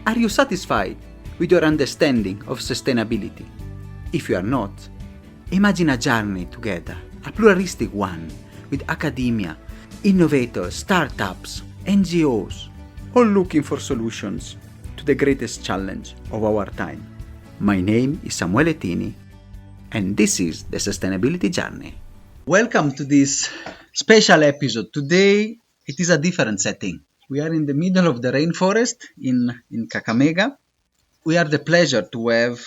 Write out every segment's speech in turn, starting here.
Are you satisfied with your understanding of sustainability? If you are not, imagine a journey together, a pluralistic one, with academia, innovators, startups, NGOs, all looking for solutions to the greatest challenge of our time. My name is Samuele Tini, and this is the Sustainability Journey. Welcome to this special episode. Today, it is a different setting. We are in the middle of the rainforest in Kakamega. We have the pleasure to have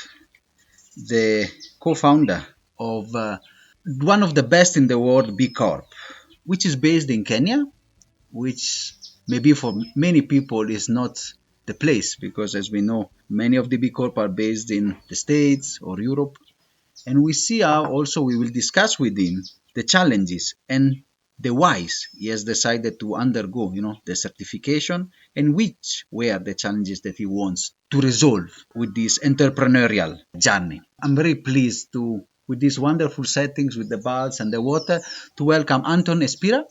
the co-founder of one of the best in the world, B Corp, which is based in Kenya, which maybe for many people is not the place, because as we know, many of the B Corp are based in the States or Europe. And we see how also we will discuss with him the challenges and the whys he has decided to undergo, the certification, and which were the challenges that he wants to resolve with this entrepreneurial journey. I'm very pleased with these wonderful settings, with the birds and the water, to welcome Anton Espira,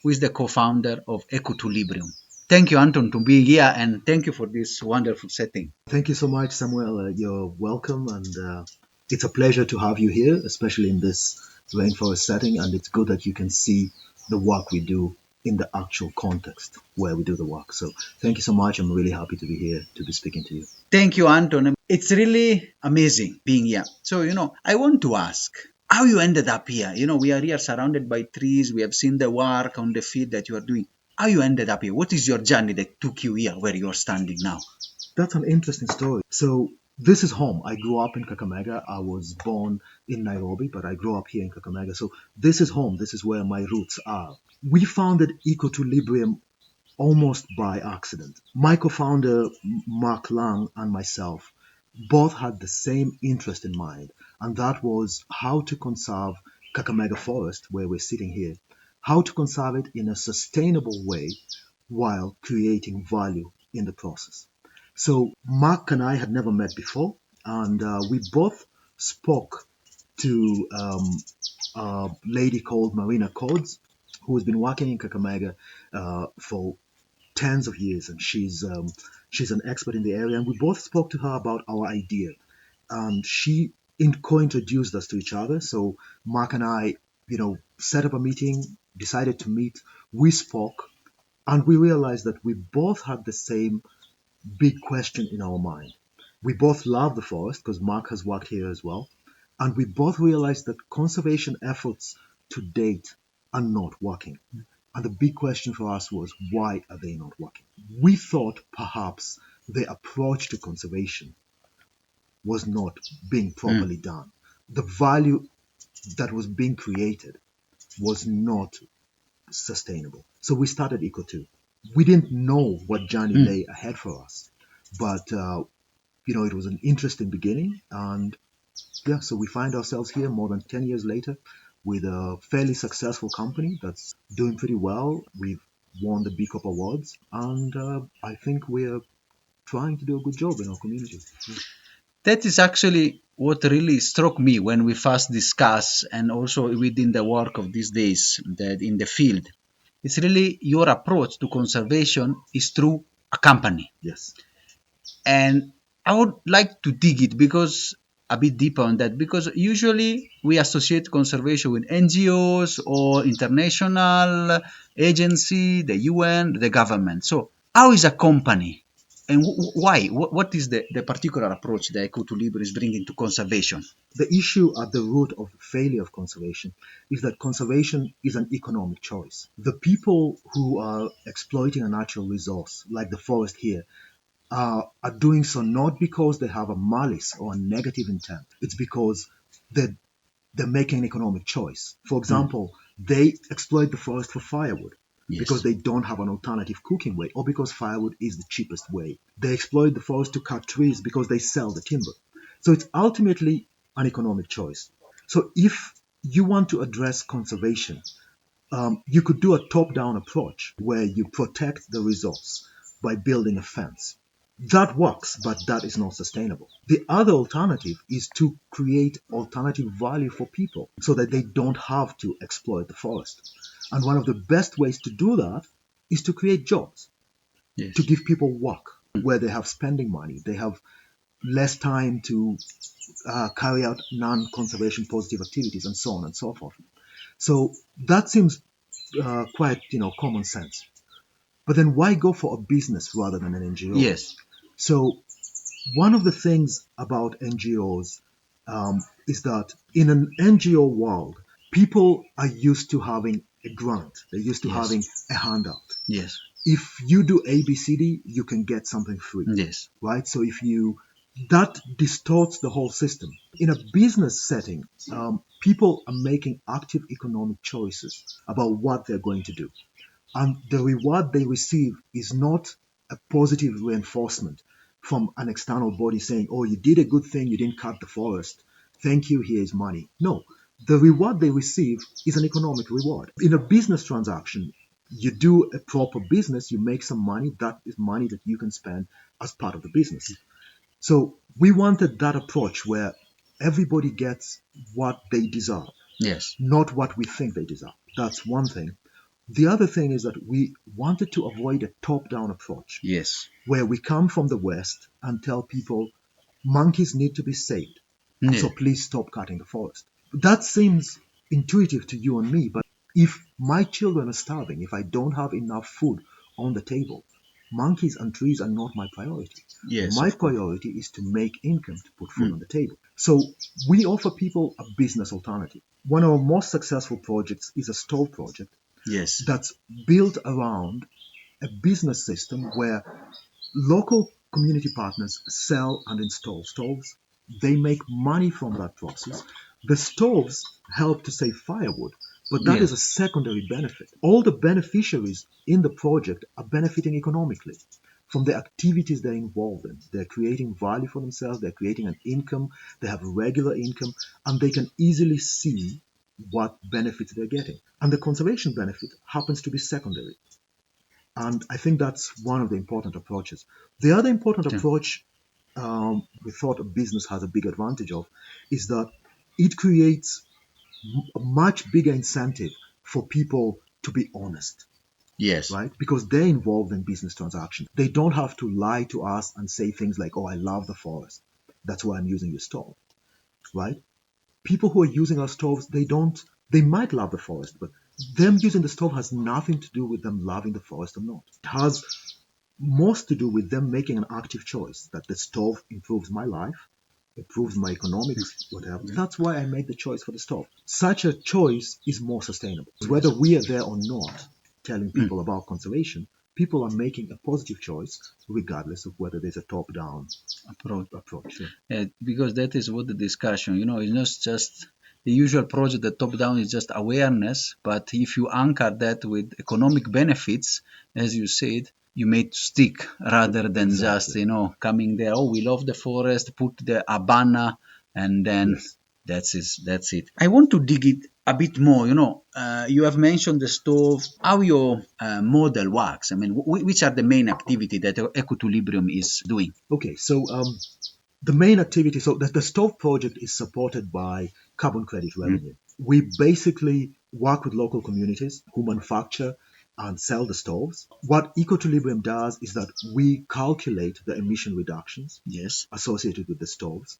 who is the co-founder of Eco2Librium. Thank you, Anton, to be here, and thank you for this wonderful setting. Thank you so much, Samuel. You're welcome, and it's a pleasure to have you here, especially in this rainforest setting, and it's good that you can see the work we do in the actual context where we do the work. So thank you so much. I'm really happy to be here to be speaking to you. Thank you, Anton. It's really amazing being here. So, I want to ask how you ended up here. We are here surrounded by trees. We have seen the work on the field that you are doing. How you ended up here? What is your journey that took you here where you're standing now? That's an interesting story. So this is home. I grew up in Kakamega. I was born in Nairobi, but I grew up here in Kakamega. So this is home. This is where my roots are. We founded Eco2Librium almost by accident. My co-founder, Mark Lang, and myself both had the same interest in mind, and that was how to conserve Kakamega Forest, where we're sitting here, how to conserve it in a sustainable way while creating value in the process. So Mark and I had never met before, and we both spoke to a lady called Marina Codes, who has been working in Kakamega for tens of years, and she's an expert in the area. And we both spoke to her about our idea, and she co-introduced us to each other. So Mark and I, set up a meeting, decided to meet. We spoke, and we realized that we both had the same big question in our mind. We both love the forest because Mark has worked here as well. And we both realized that conservation efforts to date are not working. And the big question for us was, why are they not working? We thought perhaps the approach to conservation was not being properly done. The value that was being created was not sustainable. So we started Eco2. We didn't know what journey lay ahead for us, but it was an interesting beginning, and so we find ourselves here more than 10 years later with a fairly successful company that's doing pretty well. We've won the B Corp awards, and I think we're trying to do a good job in our community. That is actually what really struck me when we first discussed, and also within the work of these days that in the field. It's really your approach to conservation is through a company. Yes. And I would like to dig it a bit deeper on that, because usually we associate conservation with NGOs or international agency, the UN, the government. So how is a company, and why? What is the particular approach that Eco2Librium is bringing to conservation? The issue at the root of the failure of conservation is that conservation is an economic choice. The people who are exploiting a natural resource, like the forest here, are doing so not because they have a malice or a negative intent. It's because they're making an economic choice. For example, they exploit the forest for firewood. Yes. Because they don't have an alternative cooking way, or because firewood is the cheapest way. They exploit the forest to cut trees because they sell the timber. So it's ultimately an economic choice. So if you want to address conservation, you could do a top-down approach where you protect the resource by building a fence. That works, but that is not sustainable. The other alternative is to create alternative value for people so that they don't have to exploit the forest. And one of the best ways to do that is to create jobs, yes, to give people work. where they have spending money. They have less time to carry out non-conservation positive activities and so on and so forth. So that seems quite, common sense. But then why go for a business rather than an NGO? Yes. So one of the things about NGOs is that in an NGO world, people are used to having a grant. They're used to Yes. having a handout. Yes. If you do ABCD, you can get something free. Yes. Right? So that distorts the whole system. In a business setting, people are making active economic choices about what they're going to do. And the reward they receive is not a positive reinforcement from an external body saying, oh, you did a good thing, you didn't cut the forest. Thank you, here is money. No, the reward they receive is an economic reward. In a business transaction, you do a proper business, you make some money, that is money that you can spend as part of the business. So we wanted that approach where everybody gets what they deserve, Yes. not what we think they deserve. That's one thing. The other thing is that we wanted to avoid a top-down approach, Yes. where we come from the West and tell people monkeys need to be saved, Yeah. so please stop cutting the forest. That seems intuitive to you and me, but if my children are starving, if I don't have enough food on the table, monkeys and trees are not my priority. Yes, My of course. priority is to make income to put food on the table. So we offer people a business alternative. One of our most successful projects is a stove project Yes. that's built around a business system where local community partners sell and install stoves. They make money from that process. The stoves help to save firewood, but that is a secondary benefit. All the beneficiaries in the project are benefiting economically from the activities they're involved in. They're creating value for themselves, they're creating an income, they have regular income, and they can easily see what benefits they're getting. And the conservation benefit happens to be secondary. And I think that's one of the important approaches. The other important approach we thought a business has a big advantage of is that it creates a much bigger incentive for people to be honest. Yes. Right? Because they're involved in business transactions. They don't have to lie to us and say things like, oh, I love the forest. That's why I'm using your stove. Right? People who are using our stoves, they might love the forest, but them using the stove has nothing to do with them loving the forest or not. It has most to do with them making an active choice that the stove improves my life, improves my economics, whatever. That's why I made the choice for the stove. Such a choice is more sustainable. Whether we are there or not telling people about conservation, people are making a positive choice regardless of whether there's a top-down approach. Because that is what the discussion, it's not just the usual project that top down is just awareness, but if you anchor that with economic benefits, as you said, you made stick rather than just, coming there, oh, we love the forest, put a banner, and then that's it. I want to dig it a bit more, you have mentioned the stove, how your model works. I mean, which are the main activity that Eco2Librium is doing? Okay, so the main activity, so the stove project is supported by carbon credit revenue. We basically work with local communities who manufacture and sell the stoves. What Eco2Librium does is that we calculate the emission reductions associated with the stoves,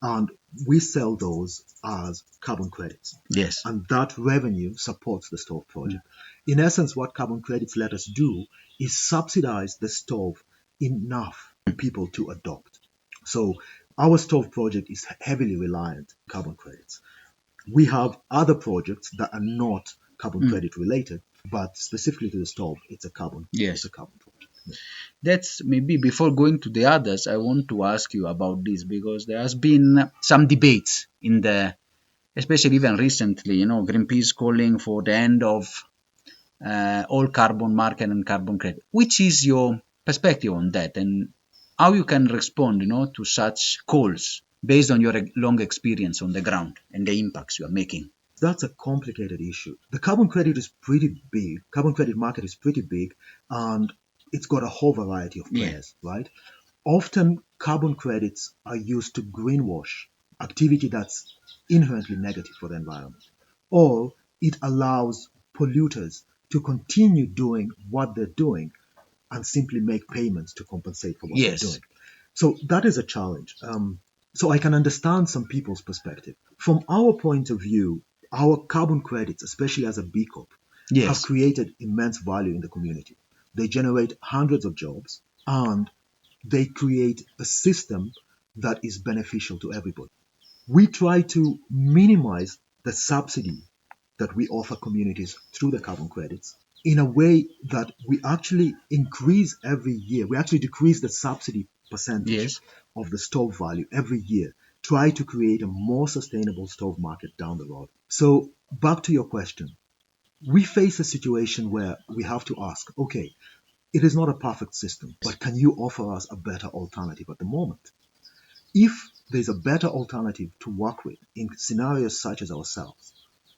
and we sell those as carbon credits. Yes. And that revenue supports the stove project. In essence, what carbon credits let us do is subsidize the stove enough for people to adopt. So our stove project is heavily reliant on carbon credits. We have other projects that are not carbon credit related, but specifically to the stove, it's a carbon project. Yeah. That's maybe before going to the others, I want to ask you about this because there has been some debates especially even recently, Greenpeace calling for the end of all carbon market and carbon credit. Which is your perspective on that and how you can respond, to such calls based on your long experience on the ground and the impacts you are making? That's a complicated issue. The carbon credit is pretty big. Carbon credit market is pretty big, and it's got a whole variety of players, right? Often carbon credits are used to greenwash activity that's inherently negative for the environment, or it allows polluters to continue doing what they're doing and simply make payments to compensate for what Yes. they're doing. So that is a challenge. So I can understand some people's perspective. From our point of view, our carbon credits, especially as a B Corp, Yes. have created immense value in the community. They generate hundreds of jobs and they create a system that is beneficial to everybody. We try to minimize the subsidy that we offer communities through the carbon credits in a way that we actually increase every year. We actually decrease the subsidy percentage Yes. of the stove value every year. Try to create a more sustainable stove market down the road. So back to your question, we face a situation where we have to ask, okay, it is not a perfect system, but can you offer us a better alternative at the moment? If there's a better alternative to work with in scenarios such as ourselves,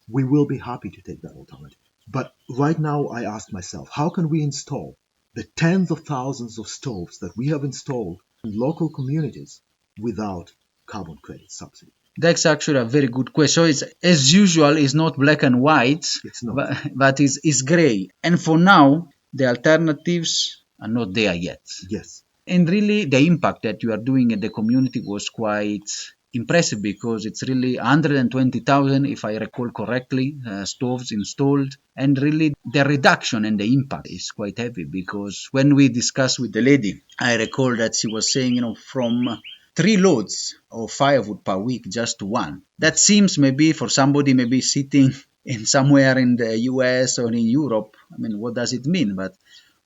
we will be happy to take that alternative. But right now, I ask myself, how can we install the tens of thousands of stoves that we have installed in local communities without carbon credit subsidy? That's actually a very good question. So it's, as usual, it's not black and white, It's not. but it's gray. And for now, the alternatives are not there yet. Yes. And really, the impact that you are doing in the community was quite impressive because it's really 120,000, if I recall correctly, stoves installed. And really, the reduction and the impact is quite heavy because when we discussed with the lady, I recall that she was saying, from 3 loads of firewood per week just to 1. That seems maybe for somebody maybe sitting in somewhere in the US or in Europe, I mean, what does it mean? But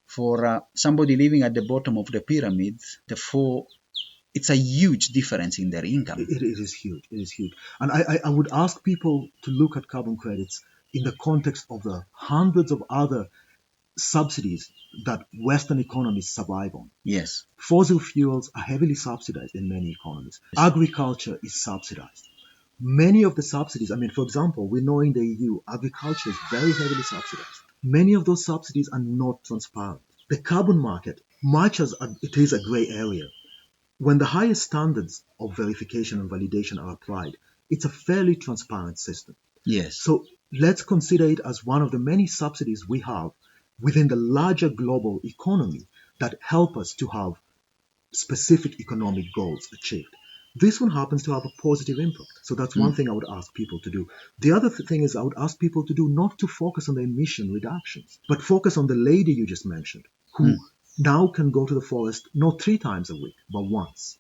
for somebody living at the bottom of the pyramid, it's a huge difference in their income. It is huge. It is huge. And I would ask people to look at carbon credits in the context of the hundreds of other subsidies that Western economies survive on. Yes. Fossil fuels are heavily subsidized in many economies. Agriculture is subsidized. Many of the subsidies, for example, we know in the EU, agriculture is very heavily subsidized. Many of those subsidies are not transparent. The carbon market, much as it is a gray area, when the highest standards of verification and validation are applied, it's a fairly transparent system. Yes. So let's consider it as one of the many subsidies we have within the larger global economy that help us to have specific economic goals achieved. This one happens to have a positive impact. So that's one thing I would ask people to do. The other thing is I would ask people to do not to focus on the emission reductions, but focus on the lady you just mentioned, who now can go to the forest not 3 times a week, but once.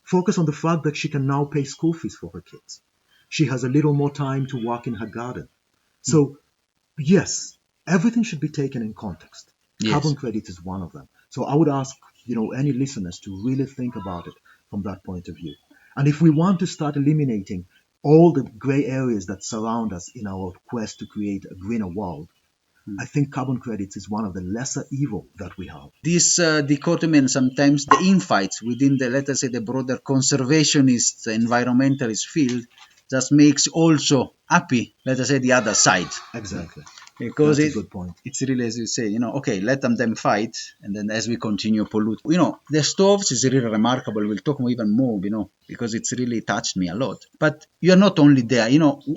Focus on the fact that she can now pay school fees for her kids. She has a little more time to work in her garden. So, yes, everything should be taken in context. Yes. Carbon credit is one of them. So I would ask, any listeners to really think about it from that point of view. And if we want to start eliminating all the gray areas that surround us in our quest to create a greener world, I think carbon credits is one of the lesser evil that we have. This dichotomy and sometimes the infights within the, let us say, the broader conservationist, environmentalist field just makes also happy, let us say, the other side. Exactly. Because That's a good point. It's really, as you say, okay, let them fight, and then as we continue pollute. The stoves is really remarkable. We'll talk even more, because it's really touched me a lot. But you're not only there,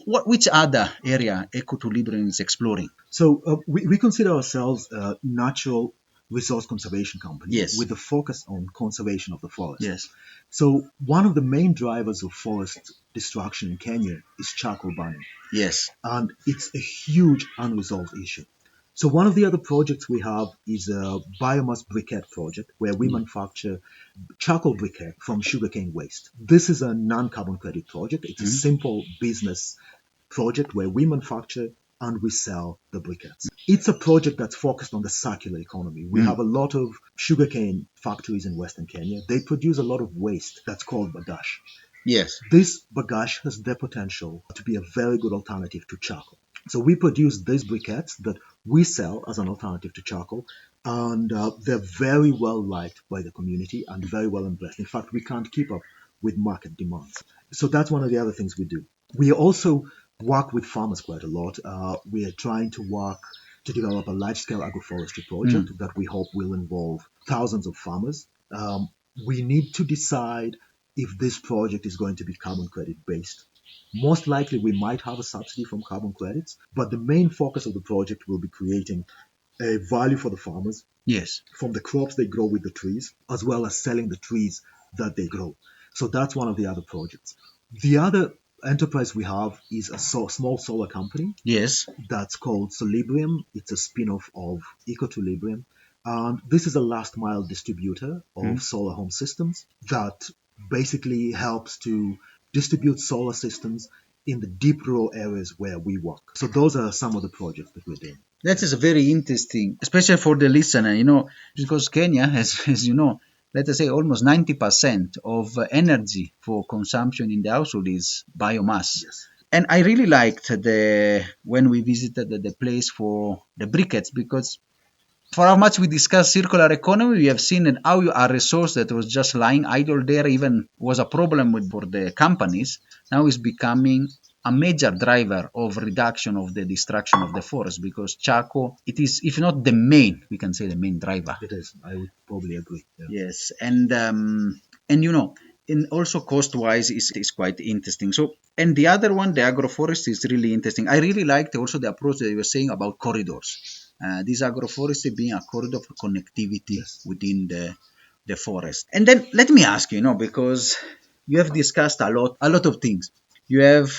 which other area Eco2Librium is exploring? So we consider ourselves a natural resource conservation company. Yes. With a focus on conservation of the forest. Yes. So one of the main drivers of forest destruction in Kenya is charcoal burning. Yes. And it's a huge unresolved issue. So one of the other projects we have is a biomass briquette project where we manufacture charcoal briquette from sugarcane waste. This is a non-carbon credit project. It's a simple business project where we manufacture and we sell the briquettes. It's a project that's focused on the circular economy. We have a lot of sugarcane factories in Western Kenya. They produce a lot of waste that's called bagash. Yes. This bagash has the potential to be a very good alternative to charcoal. So we produce these briquettes that we sell as an alternative to charcoal, and they're very well liked by the community and very well embraced. In fact, we can't keep up with market demands. So that's one of the other things we do. We also work with farmers quite a lot. We are trying to develop a large-scale agroforestry project that we hope will involve thousands of farmers. We need to decide if this project is going to be carbon credit based. Most likely we might have a subsidy from carbon credits, but the main focus of the project will be creating a value for the farmers Yes. from the crops they grow with the trees, as well as selling the trees that they grow. So that's one of the other projects. The other enterprise we have is a small solar company Yes. that's called Solibrium. It's a spin-off of Eco2Librium. And this is a last mile distributor of solar home systems that basically helps to distribute solar systems in the deep rural areas where we work. So those are some of the projects that we're doing. That is very interesting, especially for the listener, because Kenya has, as you know, let us say almost 90% of energy for consumption in the household is biomass. Yes. And I really liked when we visited the place for the briquettes, because for how much we discuss circular economy, we have seen that how a resource that was just lying idle there even was a problem for the companies, now is becoming a major driver of reduction of the destruction of the forest, because charcoal, it is, if not the main, we can say the main driver. It is. I would probably agree. Yeah. Yes, and and also cost-wise is quite interesting. So, and the other one, the agroforest, is really interesting. I really liked also the approach that you were saying about corridors. This agroforestry being a corridor for connectivity within the forest. And then let me ask you, because you have discussed a lot of things. You have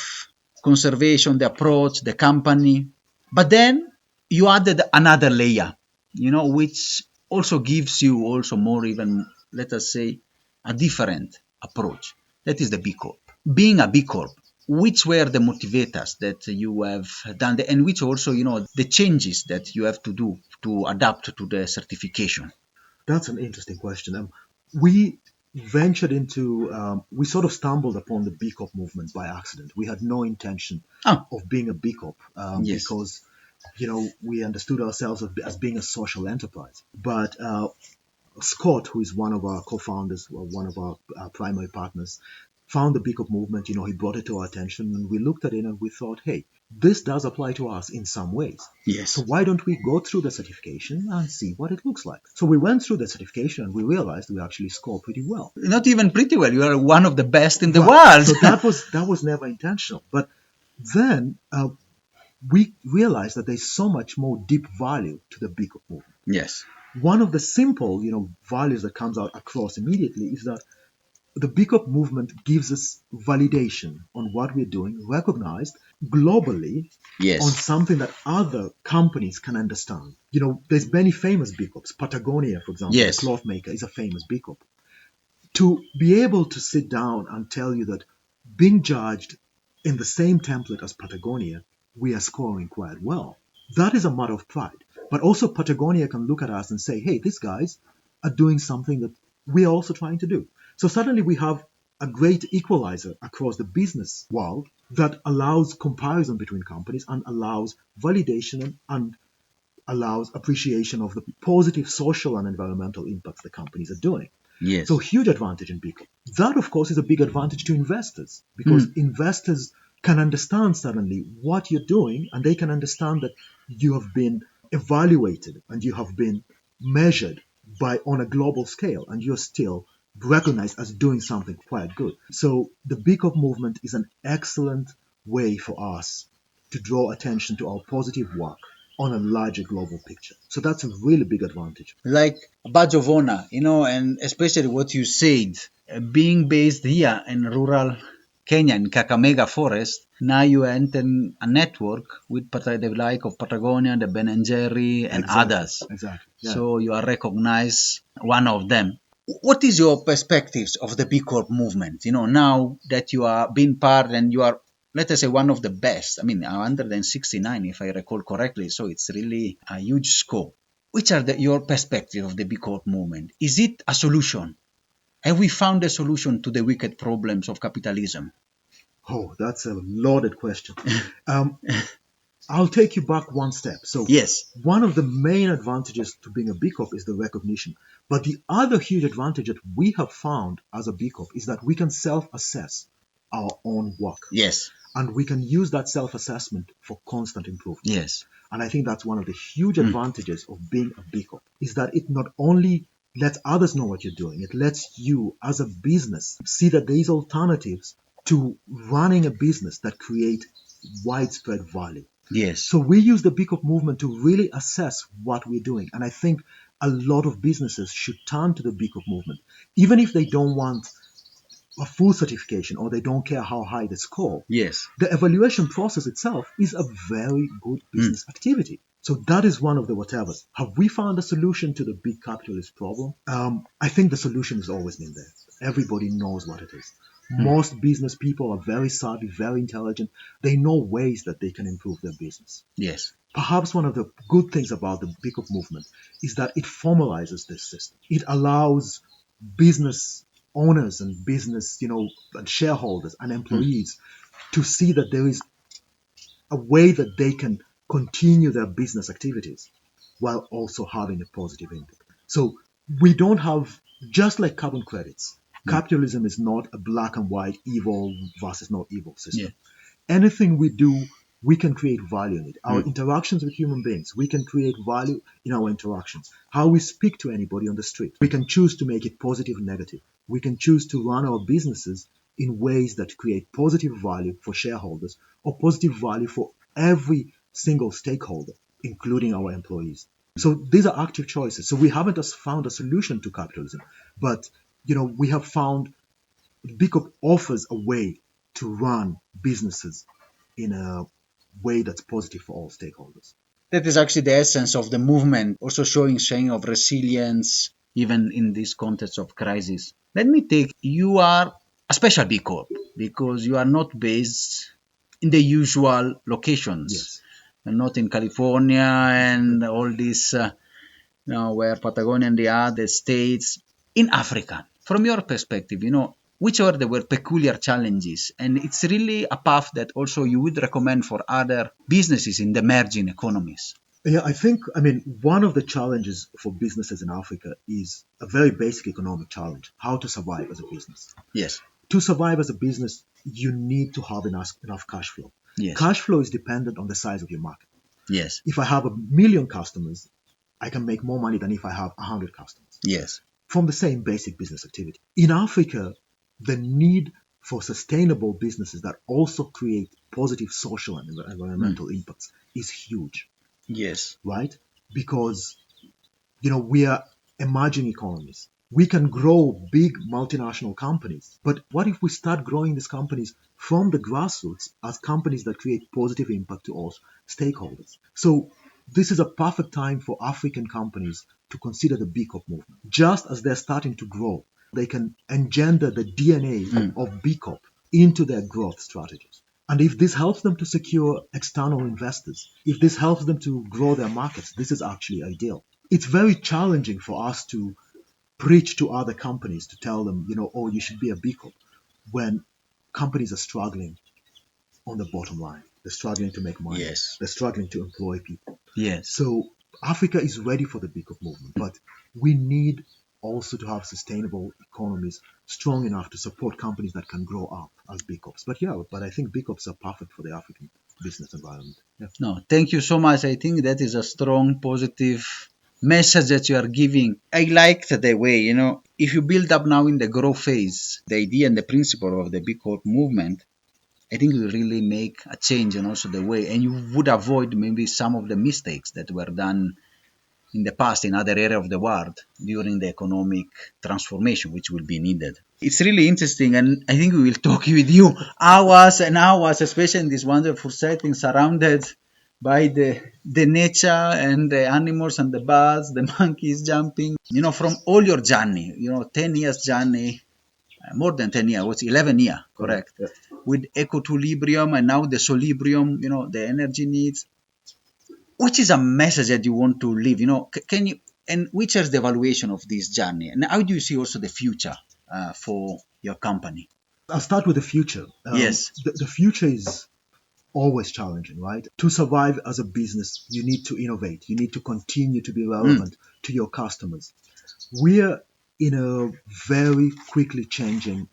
conservation, the approach, the company, but then you added another layer, which also gives you also more, even, let us say, a different approach. That is the B Corp. Being a B Corp, which were the motivators that you have done, and which also, the changes that you have to do to adapt to the certification? That's an interesting question. We ventured into, we sort of stumbled upon the B Corp movement by accident. We had no intention of being a B Corp Yes. because, we understood ourselves as being a social enterprise. But Scott, who is one of our co-founders, one of our primary partners, found the B Corp movement. He brought it to our attention, and we looked at it and we thought, hey, this does apply to us in some ways. Yes. So why don't we go through the certification and see what it looks like? So we went through the certification and we realized we actually score pretty well. Not even pretty well. You are one of the best in the world. So that was never intentional. But then we realized that there's so much more deep value to the B Corp movement. Yes. One of the simple, values that comes out across immediately is that the B Corp movement gives us validation on what we're doing, recognized globally on something that other companies can understand. There's many famous B Corps. Patagonia, for example, the cloth maker, is a famous B Corp. To be able to sit down and tell you that being judged in the same template as Patagonia, we are scoring quite well, that is a matter of pride. But also Patagonia can look at us and say, hey, these guys are doing something that we are also trying to do. So suddenly we have a great equalizer across the business world that allows comparison between companies and allows validation and allows appreciation of the positive social and environmental impacts the companies are doing. Yes. So huge advantage in B Corp. That, of course, is a big advantage to investors, because investors can understand suddenly what you're doing, and they can understand that you have been evaluated and you have been measured on a global scale, and you're still recognized as doing something quite good. So the B Corp movement is an excellent way for us to draw attention to our positive work on a larger global picture. So that's a really big advantage. Like a badge of honor, and especially what you said, being based here in rural Kenya, in Kakamega forest, now you enter a network with the like of Patagonia, the Ben & Jerry, and others. Exactly. Yeah. So you are recognized one of them. What is your perspectives of the B Corp movement? Now that you are being part and you are, let us say, one of the best. 169, if I recall correctly. So it's really a huge scope. Which are your perspective of the B Corp movement? Is it a solution? Have we found a solution to the wicked problems of capitalism? Oh, that's a loaded question. I'll take you back one step. So one of the main advantages to being a B Corp is the recognition. But the other huge advantage that we have found as a B Corp is that we can self-assess our own work. Yes. And we can use that self-assessment for constant improvement. Yes. And I think that's one of the huge advantages of being a B Corp, is that it not only lets others know what you're doing, it lets you as a business see that there is alternatives to running a business that create widespread value. Yes. So we use the B Corp movement to really assess what we're doing. And I think a lot of businesses should turn to the B Corp movement, even if they don't want a full certification or they don't care how high the score. Yes. The evaluation process itself is a very good business activity. So that is one of the whatevers. Have we found a solution to the big capitalist problem? I think the solution has always been there. Everybody knows what it is. Most business people are very savvy, very intelligent. They know ways that they can improve their business. Yes. Perhaps one of the good things about the B Corp movement is that it formalizes this system. It allows business owners and business, and shareholders and employees to see that there is a way that they can continue their business activities while also having a positive impact. So we don't have, just like carbon credits, capitalism is not a black and white evil versus not evil system. Yeah. Anything we do, we can create value in it. Our interactions with human beings, we can create value in our interactions. How we speak to anybody on the street, we can choose to make it positive and negative. We can choose to run our businesses in ways that create positive value for shareholders or positive value for every single stakeholder, including our employees. So these are active choices. So we haven't just found a solution to capitalism, but we have found B Corp offers a way to run businesses in a way that's positive for all stakeholders. That is actually the essence of the movement, also showing of resilience, even in this context of crisis. Let me take, you are a special B Corp because you are not based in the usual locations. Yes. And not in California and all this, where Patagonia and the other states, in Africa. From your perspective, which are there were peculiar challenges, and it's really a path that also you would recommend for other businesses in the emerging economies. Yeah, one of the challenges for businesses in Africa is a very basic economic challenge: how to survive as a business. Yes. To survive as a business, you need to have enough cash flow. Yes. Cash flow is dependent on the size of your market. Yes. If I have 1 million customers, I can make more money than if I have 100 customers. Yes. From the same basic business activity. In Africa, the need for sustainable businesses that also create positive social and environmental impacts is huge. Yes. Right? Because, we are emerging economies. We can grow big multinational companies, but what if we start growing these companies from the grassroots as companies that create positive impact to all stakeholders? So this is a perfect time for African companies to consider the B Corp movement. Just as they're starting to grow, they can engender the DNA of B Corp into their growth strategies. And if this helps them to secure external investors, if this helps them to grow their markets, this is actually ideal. It's very challenging for us to preach to other companies to tell them, you should be a B Corp, when companies are struggling on the bottom line. They're struggling to make money. Yes. They're struggling to employ people. Yes. So Africa is ready for the B Corp movement, but we need also to have sustainable economies strong enough to support companies that can grow up as B Corps. But I think B Corps are perfect for the African business environment. Yeah. No, thank you so much. I think that is a strong, positive message that you are giving. I liked the way, if you build up now in the growth phase, the idea and the principle of the B Corp movement, I think you really make a change and also the way, and you would avoid maybe some of the mistakes that were done in the past in other areas of the world during the economic transformation, which will be needed. It's really interesting, and I think we will talk with you hours and hours, especially in this wonderful setting, surrounded by the nature and the animals and the birds, the monkeys jumping. From all your journey, 10 years journey, more than 10 years, what's 11 years, correct? Yeah. With Eco2Librium and now the Solibrium, the energy needs. Which is a message that you want to leave? Can you, and which is the evaluation of this journey? And how do you see also the future for your company? I'll start with the future. Yes. The future is always challenging, right? To survive as a business, you need to innovate. You need to continue to be relevant to your customers. We're in a very quickly changing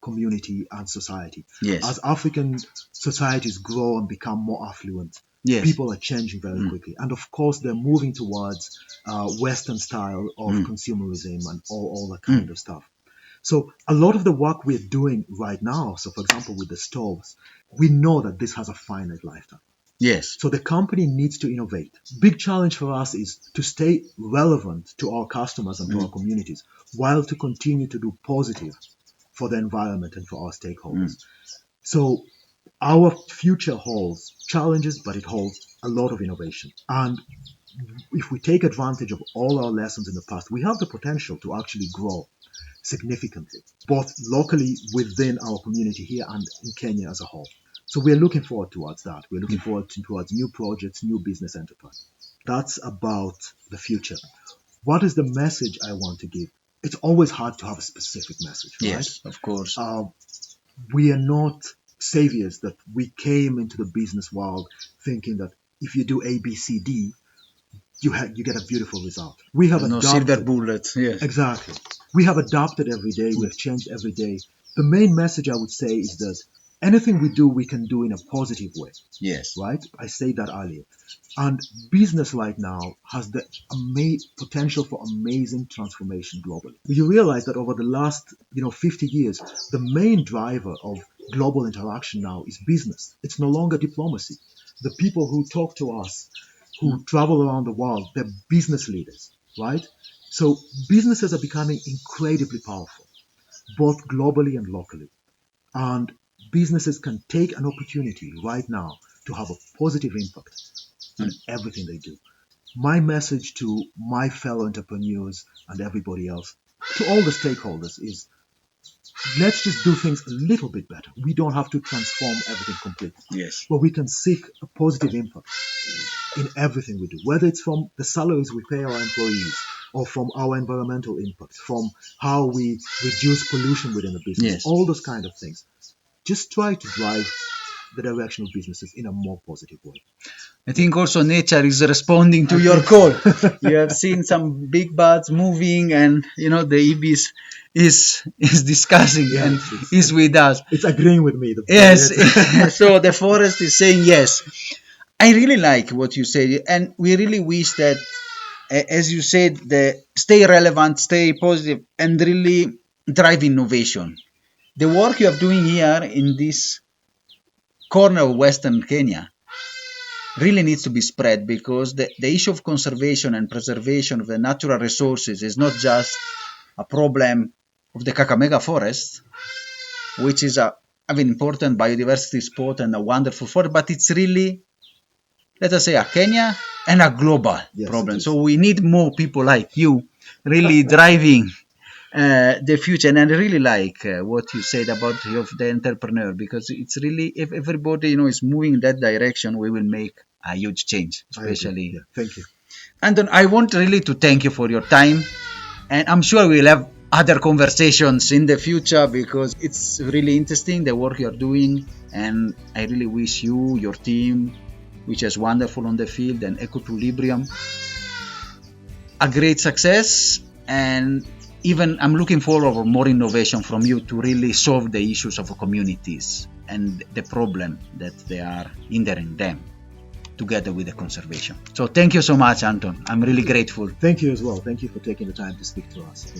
community and society. Yes. As African societies grow and become more affluent, Yes. people are changing very quickly. And of course, they're moving towards Western style of consumerism and all that kind of stuff. So a lot of the work we're doing right now, so for example, with the stoves, we know that this has a finite lifetime. Yes. So the company needs to innovate. Big challenge for us is to stay relevant to our customers and to our communities, while to continue to do positive for the environment and for our stakeholders. So our future holds challenges, but it holds a lot of innovation. And if we take advantage of all our lessons in the past, we have the potential to actually grow significantly, both locally within our community here and in Kenya as a whole. So we're looking forward towards that. We're looking forward towards new projects, new business enterprise. That's about the future. What is the message I want to give? It's always hard to have a specific message, right? Yes, of course. We are not saviors that we came into the business world thinking that if you do A, B, C, D, you get a beautiful result. We have No adopted, silver bullets. Yes. Exactly. We have adapted every day. We have changed every day. The main message I would say is that anything we do, we can do in a positive way. Yes. Right? I said that earlier. And business right now has the potential for amazing transformation globally. You realize that over the last 50 years, the main driver of global interaction now is business. It's no longer diplomacy. The people who talk to us, who travel around the world, they're business leaders, right? So businesses are becoming incredibly powerful, both globally and locally. And businesses can take an opportunity right now to have a positive impact on everything they do. My message to my fellow entrepreneurs and everybody else, to all the stakeholders, is let's just do things a little bit better. We don't have to transform everything completely. Yes. But we can seek a positive impact in everything we do, whether it's from the salaries we pay our employees, or from our environmental impact, from how we reduce pollution within the business, Yes. all those kind of things. Just try to drive the direction of businesses in a more positive way. I think also nature is responding to your call. You have seen some big birds moving, and the ibis is discussing and is with us. It's agreeing with me. Yes. So the forest is saying yes. I really like what you said, and we really wish that, as you said, stay relevant, stay positive, and really drive innovation. The work you are doing here in this corner of Western Kenya really needs to be spread, because the issue of conservation and preservation of the natural resources is not just a problem of the Kakamega forest, which is an important biodiversity spot and a wonderful forest, but it's really, let us say, a Kenya and a global problem. So we need more people like you really driving the future. And I really like what you said about the entrepreneur, because it's really, if everybody is moving in that direction, we will make a huge change, especially. Yeah. Thank you. Anton, I want really to thank you for your time, and I'm sure we'll have other conversations in the future, because it's really interesting the work you're doing, and I really wish you, your team, which is wonderful on the field, and E.23 a great success. And even I'm looking forward for more innovation from you to really solve the issues of communities and the problem that they are hindering them, together with the conservation. So thank you so much, Anton. I'm really grateful. Thank you as well. Thank you for taking the time to speak to us.